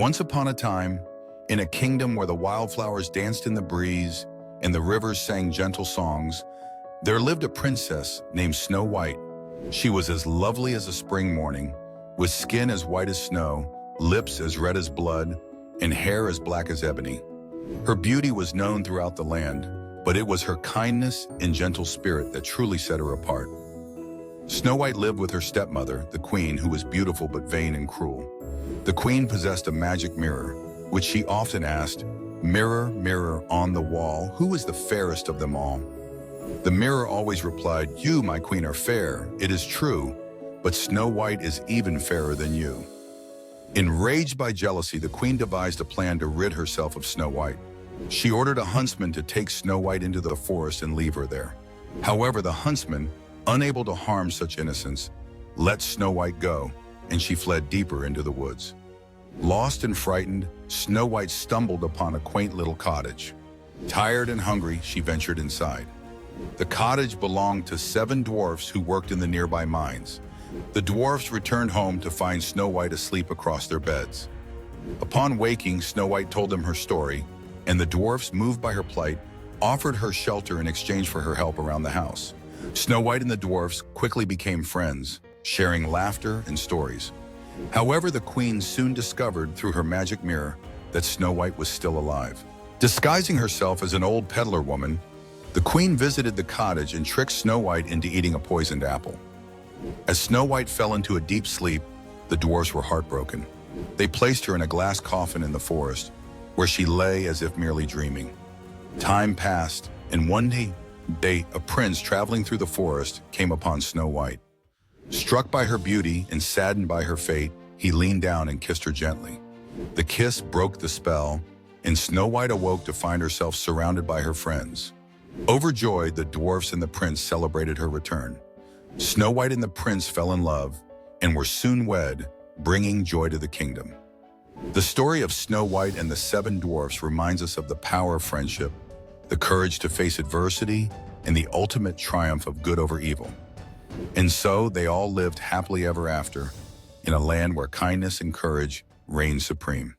Once upon a time, in a kingdom where the wildflowers danced in the breeze and the rivers sang gentle songs, there lived a princess named Snow White. She was as lovely as a spring morning, with skin as white as snow, lips as red as blood, and hair as black as ebony. Her beauty was known throughout the land, but it was her kindness and gentle spirit that truly set her apart. Snow White lived with her stepmother, the queen, who was beautiful but vain and cruel. The queen possessed a magic mirror, which she often asked, "Mirror, mirror on the wall, who is the fairest of them all?" The mirror always replied, "You, my queen, are fair, it is true, but Snow White is even fairer than you." Enraged by jealousy, the queen devised a plan to rid herself of Snow White. She ordered a huntsman to take Snow White into the forest and leave her there. However, the huntsman, unable to harm such innocents, let Snow White go, and she fled deeper into the woods. Lost and frightened, Snow White stumbled upon a quaint little cottage. Tired and hungry, she ventured inside. The cottage belonged to 7 dwarfs who worked in the nearby mines. The dwarfs returned home to find Snow White asleep across their beds. Upon waking, Snow White told them her story, and the dwarfs, moved by her plight, offered her shelter in exchange for her help around the house. Snow White and the dwarfs quickly became friends, sharing laughter and stories. However, the queen soon discovered through her magic mirror that Snow White was still alive. Disguising herself as an old peddler woman, the queen visited the cottage and tricked Snow White into eating a poisoned apple. As Snow White fell into a deep sleep, the dwarfs were heartbroken. They placed her in a glass coffin in the forest, where she lay as if merely dreaming. Time passed, and one day, a prince traveling through the forest came upon Snow White. Struck by her beauty and saddened by her fate, he leaned down and kissed her gently. The kiss broke the spell, and Snow White awoke to find herself surrounded by her friends. Overjoyed, the dwarfs and the prince celebrated her return. Snow White and the prince fell in love and were soon wed, bringing joy to the kingdom. The story of Snow White and the 7 dwarfs reminds us of the power of friendship, the courage to face adversity, and the ultimate triumph of good over evil. And so they all lived happily ever after, in a land where kindness and courage reigned supreme.